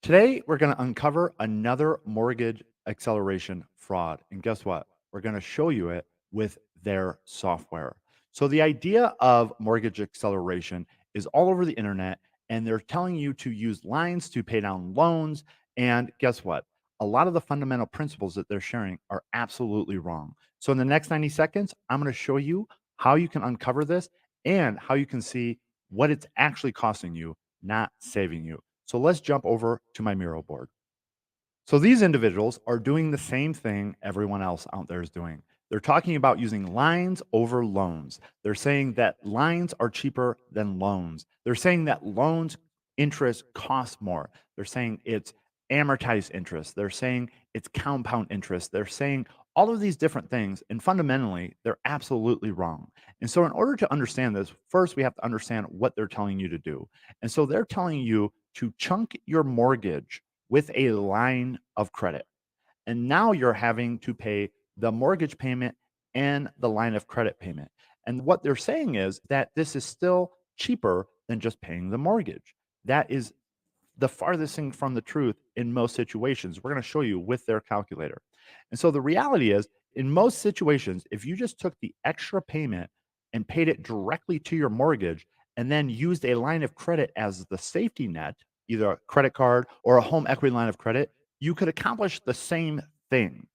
Today, we're going to uncover another mortgage acceleration fraud. And guess what? We're going to show you it with their software. So, the idea of mortgage acceleration is all over the internet, and they're telling you to use lines to pay down loans. And guess what? A lot of the fundamental principles that they're sharing are absolutely wrong. So, in the next 90 seconds, I'm going to show you how you can uncover this and how you can see what it's actually costing you, not saving you. So let's jump over to my mural board. So these individuals are doing the same thing everyone else out there is doing. They're talking about using lines over loans. They're saying that lines are cheaper than loans. They're saying that loans interest cost more. They're saying it's amortized interest. They're saying it's compound interest. They're saying all of these different things. And fundamentally, they're absolutely wrong. And so, in order to understand this, first we have to understand what they're telling you to do. And so, they're telling you to chunk your mortgage with a line of credit. And now you're having to pay the mortgage payment and the line of credit payment. And what they're saying is that this is still cheaper than just paying the mortgage. That is the farthest thing from the truth in most situations. We're going to show you with their calculator. And so the reality is, in most situations, if you just took the extra payment and paid it directly to your mortgage and then used a line of credit as the safety net, either a credit card or a home equity line of credit, you could accomplish the same thing.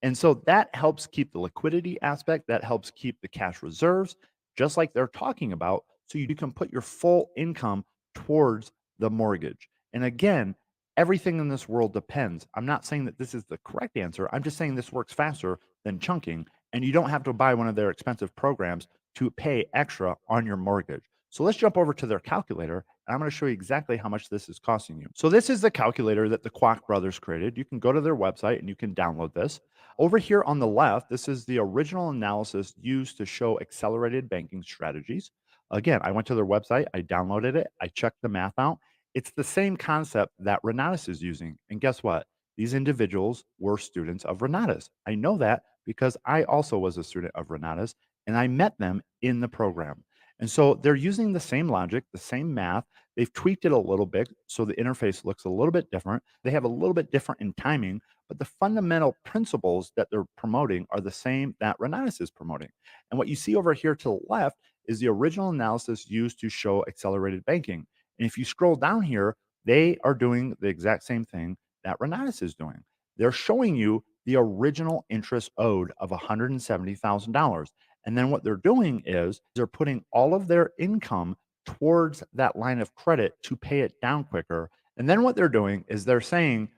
And so that helps keep the liquidity aspect, that helps keep the cash reserves, just like they're talking about. So you can put your full income towards the mortgage. And again, everything in this world depends. I'm not saying that this is the correct answer. I'm just saying this works faster than chunking, and you don't have to buy one of their expensive programs to pay extra on your mortgage. So let's jump over to their calculator, and I'm going to show you exactly how much this is costing you. So this is the calculator that the Kwak brothers created. You can go to their website and you can download this. Over here on the left, this is the original analysis used to show accelerated banking strategies. Again, I went to their website, I downloaded it, I checked the math out. It's the same concept that Renatus is using. And guess what? These individuals were students of Renatus. I know that because I also was a student of Renatus and I met them in the program. And so they're using the same logic, the same math. They've tweaked it a little bit so the interface looks a little bit different. They have a little bit different in timing, but the fundamental principles that they're promoting are the same that Renatus is promoting. And what you see over here to the left is the original analysis used to show accelerated banking. And if you scroll down here, they are doing the exact same thing that Renatus is doing. They're showing you the original interest owed of $170,000. And then what they're doing is they're putting all of their income towards that line of credit to pay it down quicker. And then what they're doing is they're saying,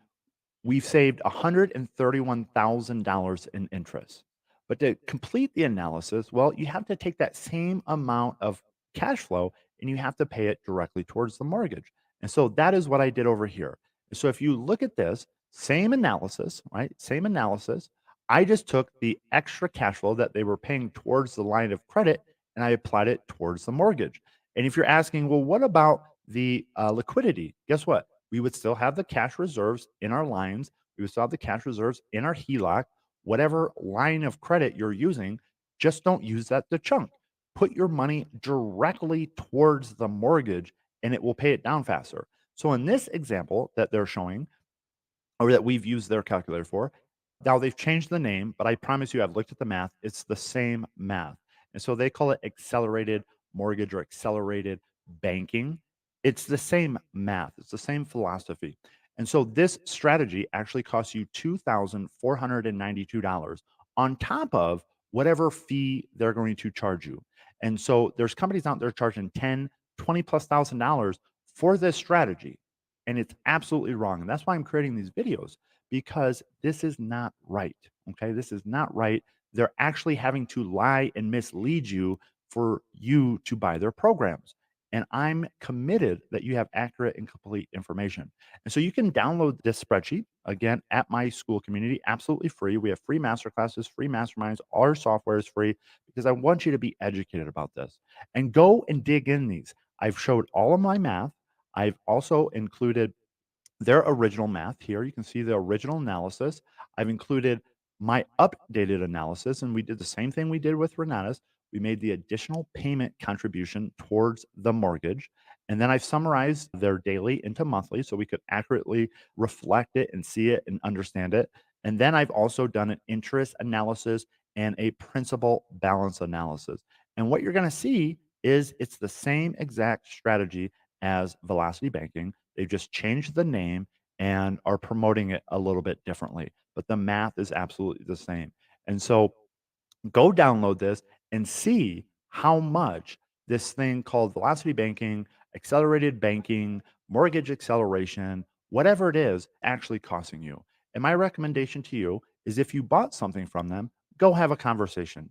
we've saved $131,000 in interest. But to complete the analysis, well, you have to take that same amount of cash flow and you have to pay it directly towards the mortgage. And so that is what I did over here. And so if you look at this, same analysis, right? Same analysis. I just took the extra cash flow that they were paying towards the line of credit and I applied it towards the mortgage. And if you're asking, well, what about the liquidity? Guess what? We would still have the cash reserves in our lines. We would still have the cash reserves in our HELOC. Whatever line of credit you're using, just don't use that to chunk. Put your money directly towards the mortgage and it will pay it down faster. So in this example that they're showing, or that we've used their calculator for. Now they've changed the name, but I promise you, I've looked at the math. It's the same math. And so they call it accelerated mortgage or accelerated banking. It's the same math, it's the same philosophy. And so this strategy actually costs you $2,492 on top of whatever fee they're going to charge you. And so there's companies out there charging 10, 20 plus $1,000 for this strategy. And it's absolutely wrong. And that's why I'm creating these videos because this is not right. Okay. This is not right. They're actually having to lie and mislead you for you to buy their programs. And I'm committed that you have accurate and complete information. And so you can download this spreadsheet again at my school community, absolutely free. We have free masterclasses, free masterminds. Our software is free because I want you to be educated about this and go and dig in these. I've showed all of my math. I've also included their original math here. You can see the original analysis. I've included my updated analysis, and we did the same thing we did with Renatus. We made the additional payment contribution towards the mortgage. And then I've summarized their daily into monthly so we could accurately reflect it and see it and understand it. And then I've also done an interest analysis and a principal balance analysis. And what you're going to see is it's the same exact strategy as velocity banking. They've just changed the name and are promoting it a little bit differently, but the math is absolutely the same. And so go download this and see how much this thing called velocity banking, accelerated banking, mortgage acceleration, whatever it is, actually costing you. And my recommendation to you is if you bought something from them, go have a conversation.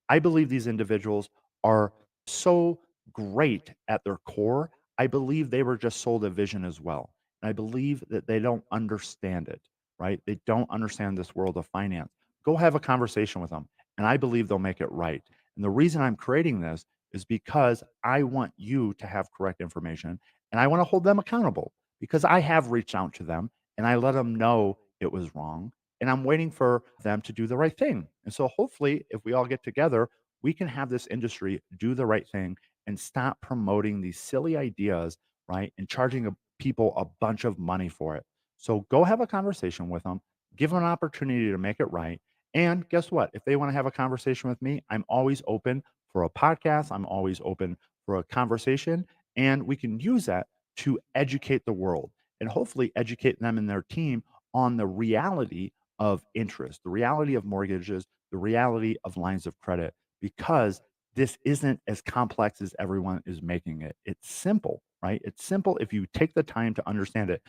I believe these individuals are so great at their core. I believe they were just sold a vision as well. And I believe that they don't understand it, right? They don't understand this world of finance. Go have a conversation with them and I believe they'll make it right. And the reason I'm creating this is because I want you to have correct information and I want to hold them accountable because I have reached out to them and I let them know it was wrong. And I'm waiting for them to do the right thing. And so hopefully, if we all get together, we can have this industry do the right thing and stop promoting these silly ideas, right? And charging people a bunch of money for it. So go have a conversation with them, give them an opportunity to make it right and guess what? If they want to have a conversation with me, I'm always open for a podcast. I'm always open for a conversation. And we can use that to educate the world and hopefully educate them and their team on the reality of interest, the reality of mortgages, the reality of lines of credit, because this isn't as complex as everyone is making it. It's simple, right? It's simple if you take the time to understand it.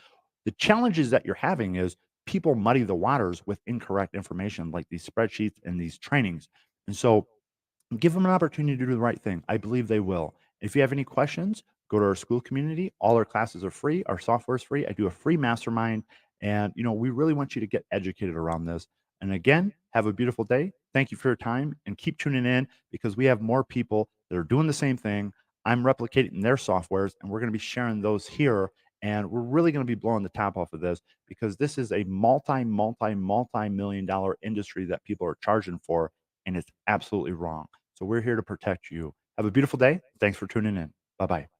The challenges that you're having is people muddy the waters with incorrect information like these spreadsheets and these trainings. And so give them an opportunity to do the right thing. I believe they will. If you have any questions, go to our school community. All our classes are free. Our software is free. I do a free mastermind. And, we really want you to get educated around this. And again, have a beautiful day. Thank you for your time and keep tuning in because we have more people that are doing the same thing. I'm replicating their softwares and we're going to be sharing those here. And we're really going to be blowing the top off of this because this is a multi million dollar industry that people are charging for. And it's absolutely wrong. So we're here to protect you. Have a beautiful day. Thanks for tuning in. Bye bye.